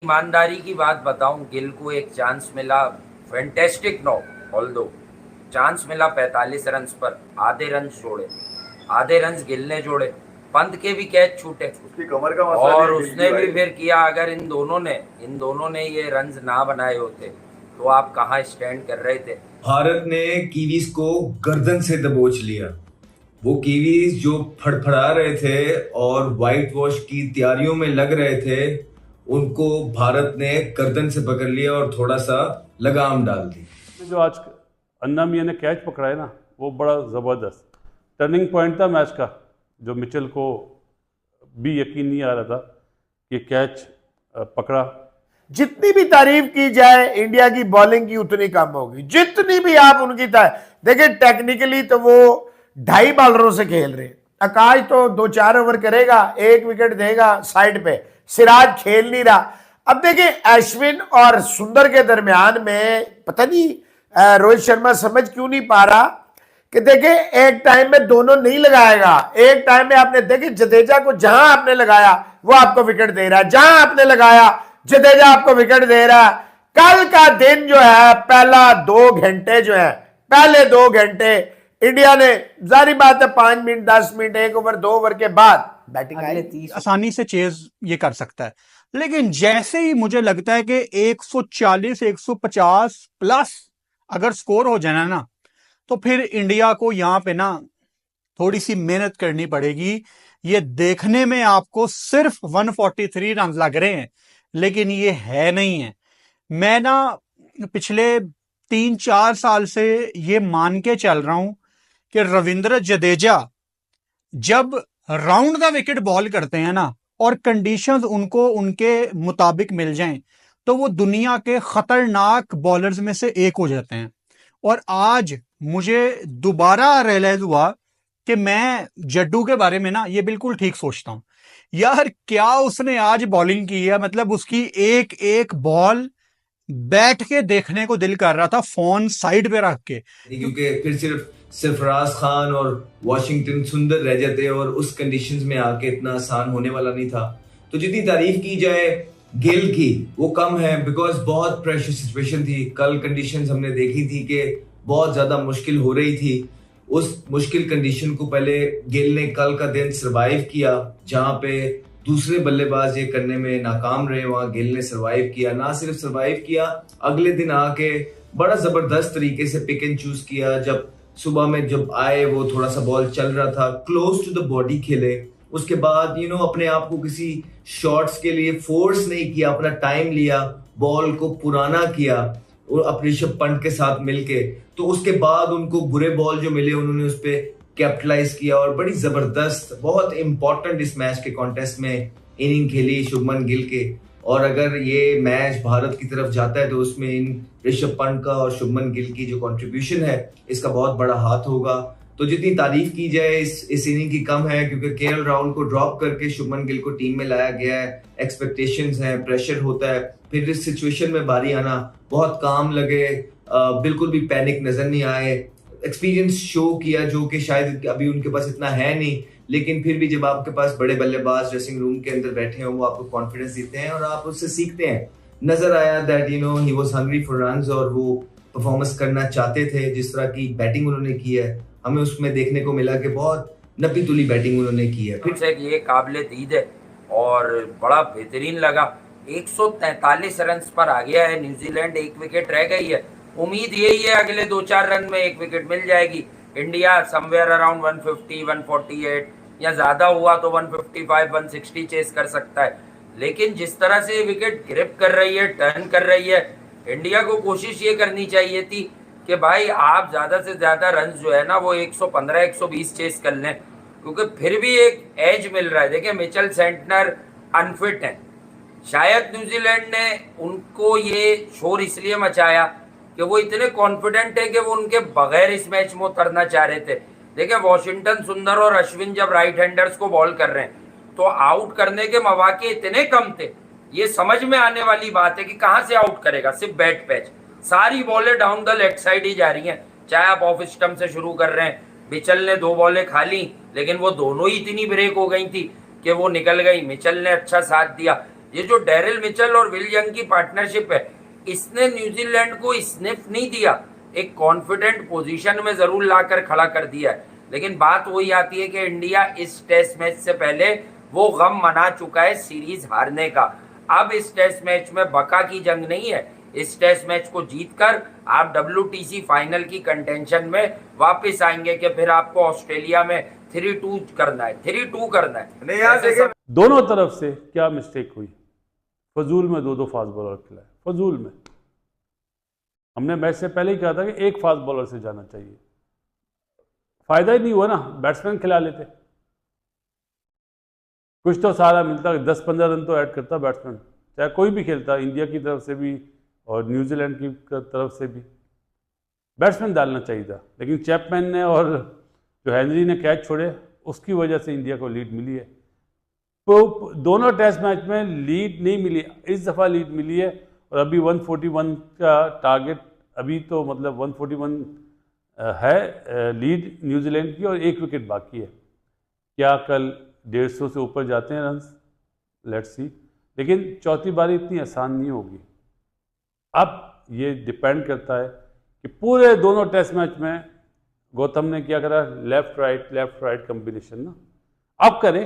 ईमानदारी की बात बताऊं, गिल को एक चांस मिला, फैंटेस्टिक नॉक, ऑल्दो चांस मिला 45 रन पर, आधे रन जोड़े, आधे रन गिल ने जोड़े, पंत के भी कैच छूटे, उसकी कमर का मसला और नहीं है गिल उसने की भी भाई। फिर किया। अगर इन दोनों ने ये रन ना बनाए होते तो आप कहाँ स्टैंड कर रहे थे। भारत ने कीवीज को गर्दन से दबोच लिया। वो कीवीज जो फड़फड़ा रहे थे और व्हाइट वॉश की तैयारियों में लग रहे थे, उनको भारत ने गर्दन से पकड़ लिया और थोड़ा सा लगाम डाल दी। जो आज अन्ना मियां ने कैच पकड़ा है ना, वो बड़ा ज़बरदस्त टर्निंग पॉइंट था मैच का, जो मिचेल को भी यकीन नहीं आ रहा था कि कैच पकड़ा। जितनी भी तारीफ की जाए इंडिया की बॉलिंग की उतनी कम होगी, जितनी भी आप उनकी देखिए टेक्निकली तो वो 2.5 बॉलरों से खेल रहे हैं। आकाश तो 2-4 ओवर करेगा, 1 विकेट देगा साइड पे, सिराज खेल नहीं रहा। अब देखिए अश्विन और सुंदर के दरमियान में पता नहीं रोहित शर्मा समझ क्यों नहीं पा रहा कि देखिए एक टाइम में दोनों नहीं लगाएगा। एक टाइम में आपने देखिए जडेजा को जहां आपने लगाया वो आपको विकेट दे रहा है, जहां आपने लगाया जडेजा आपको विकेट दे रहा है। कल का दिन जो है, पहला 2 घंटे जो है, पहले 2 घंटे इंडिया ने, जारी बात है 5 मिनट 10 मिनट 1 ओवर 2 ओवर के बाद बैटिंग आई, आसानी से चेज ये कर सकता है। लेकिन जैसे ही मुझे लगता है कि 140 150 प्लस अगर स्कोर हो जाना ना, तो फिर इंडिया को यहां पे ना थोड़ी सी मेहनत करनी पड़ेगी। ये देखने में आपको सिर्फ 143 रन लग रहे हैं, लेकिन ये है नहीं है। मैं ना पिछले 3-4 साल से ये मान के चल रहा हूं कि रविंद्र जडेजा जब राउंड द विकेट बॉल करते हैं ना, और कंडीशंस उनको उनके मुताबिक मिल जाएं, तो वो दुनिया के खतरनाक बॉलर्स में से एक हो जाते हैं। और आज मुझे दोबारा रियलाइज हुआ कि मैं जड्डू के बारे में ना ये बिल्कुल ठीक सोचता हूं। यार क्या उसने आज बॉलिंग की है, मतलब उसकी एक एक बॉल बैठ के देखने को दिल कर रहा था, फोन साइड पे रख के, क्योंकि फिर सिर्फ सरफराज खान और वॉशिंगटन सुंदर रह जाते और उस कंडीशंस में आके इतना आसान होने वाला नहीं था। तो जितनी तारीफ की जाए गिल की वो कम है, बिकॉज बहुत प्रेशर सिचुएशन थी। कल कंडीशंस हमने देखी थी कि बहुत ज्यादा मुश्किल हो रही थी। उस मुश्किल कंडीशन को पहले गिल ने कल का दिन सरवाइव किया, जहां पे दूसरे बल्लेबाज ये करने में नाकाम रहे, वहां गिल ने सरवाइव किया। ना सिर्फ सरवाइव किया, अगले दिन आके बड़ा जबरदस्त तरीके से पिक एंड चूज किया। जब सुबह में जब आए वो थोड़ा सा बॉल चल रहा था, क्लोज टू द बॉडी खेले। उसके बाद अपने आप को किसी शॉट्स के लिए फोर्स नहीं किया, अपना टाइम लिया, बॉल को पुराना किया और ऋषभ पंत के साथ मिलके। तो उसके बाद उनको बुरे बॉल जो मिले उन्होंने उस पर कैपिटलाइज किया और बड़ी जबरदस्त, बहुत इंपॉर्टेंट इस मैच के कॉन्टेस्ट में इनिंग खेली शुभमन गिल के। और अगर ये मैच भारत की तरफ जाता है तो उसमें इन ऋषभ पंत का और शुभमन गिल की जो कंट्रीब्यूशन है इसका बहुत बड़ा हाथ होगा। तो जितनी तारीफ की जाए इस इनिंग की कम है, क्योंकि केएल राहुल को ड्रॉप करके शुभमन गिल को टीम में लाया गया है। एक्सपेक्टेशंस हैं, प्रेशर होता है, फिर इस सिचुएशन में बारी आना, बहुत काम लगे, बिल्कुल भी पैनिक नजर नहीं आए, एक्सपीरियंस शो किया जो कि शायद अभी उनके पास इतना है नहीं। लेकिन फिर भी जब आपके पास बड़े बल्लेबाज ड्रेसिंग रूम के अंदर बैठे हो, वो आपको कॉन्फिडेंस देते हैं और आप उससे सीखते हैं। नजर आया that he was hungry for runs और वो परफॉर्मेंस करना चाहते थे। जिस तरह की बैटिंग उन्होंने की है, हमें उसमें देखने को मिला कि बहुत नपी तुली बैटिंग उन्होंने की है। फिर से ये काबिले दीद है और बड़ा बेहतरीन लगा। 143 रन पर आ गया है न्यूजीलैंड, 1 विकेट रह गई है। उम्मीद यही है अगले 2-4 रन में 1 विकेट मिल जाएगी। इंडिया समवेयर अराउंड 150 148 या ज्यादा हुआ तो 155 160 चेस कर सकता है। लेकिन जिस तरह से विकेट ग्रिप कर रही है, टर्न कर रही है, इंडिया को कोशिश ये करनी चाहिए थी कि भाई आप ज्यादा से ज्यादा रन जो है ना वो 115 120 चेस कर लें, क्योंकि फिर भी एक एज मिल रहा है। देखिए मिचेल सेंटनर अनफिट है, शायद न्यूजीलैंड ने उनको ये शोर इसलिए मचाया कि वो इतने कॉन्फिडेंट है कि वो उनके बगैर इस मैच में उतरना चाह रहे थे। देखिए वॉशिंगटन सुंदर और अश्विन जब राइट हैंडर्स को बॉल कर रहे हैं तो आउट करने के मौके इतने कम थे। ये समझ में आने वाली बात है कि कहां से आउट करेगा, सिर्फ बैट पैच, सारी बॉलें डाउन द लेफ्ट साइड ही जा रही हैं। चाहे आप ऑफ स्टंप से शुरू कर रहे हैं, मिचेल ने 2 बॉलें खा ली लेकिन वो दोनों ही इतनी ब्रेक हो गई थी कि वो निकल गई। मिचेल ने अच्छा साथ दिया। ये जो डैरिल मिचेल और विल यंग की पार्टनरशिप है, इसने न्यूजीलैंड को स्निफ नहीं दिया, एक कॉन्फिडेंट पोजीशन में जरूर लाकर खड़ा कर दिया है। लेकिन बात वही आती है कि इंडिया इस टेस्ट मैच से पहले वो गम मना चुका है सीरीज हारने का। अब इस टेस्ट मैच में बका की जंग नहीं है, इस टेस्ट मैच को जीतकर आप WTC फाइनल की कंटेंशन में वापस आएंगे कि फिर आपको ऑस्ट्रेलिया में 3-2 करना है, 3-2 करना है। नहीं यार, देखिए दोनों तरफ से क्या मिस्टेक हुई, फजूल में दो फास्ट बॉलर खिलाए, फजूल में। हमने मैच से पहले ही कहा था कि एक फास्ट बॉलर से जाना चाहिए, फायदा ही नहीं हुआ ना, बैट्समैन खिला लेते, कुछ तो सहारा मिलता, 10-15 रन तो ऐड करता बैट्समैन, चाहे कोई भी खेलता, इंडिया की तरफ से भी और न्यूजीलैंड की तरफ से भी बैट्समैन डालना चाहिए था। लेकिन चैपमैन ने और जो हेनरी ने कैच छोड़े, उसकी वजह से इंडिया को लीड मिली है। तो दोनों टेस्ट मैच में लीड नहीं मिली, इस दफ़ा लीड मिली है। और अभी 141 का टारगेट, अभी तो मतलब 141 है लीड न्यूजीलैंड की, और 1 विकेट बाकी है। क्या कल 150 से ऊपर जाते हैं रन्स, लेट्स सी। लेकिन चौथी बारी इतनी आसान नहीं होगी। अब ये डिपेंड करता है कि पूरे दोनों टेस्ट मैच में गौतम ने क्या करा, लेफ्ट राइट कम्बिनेशन ना, अब करें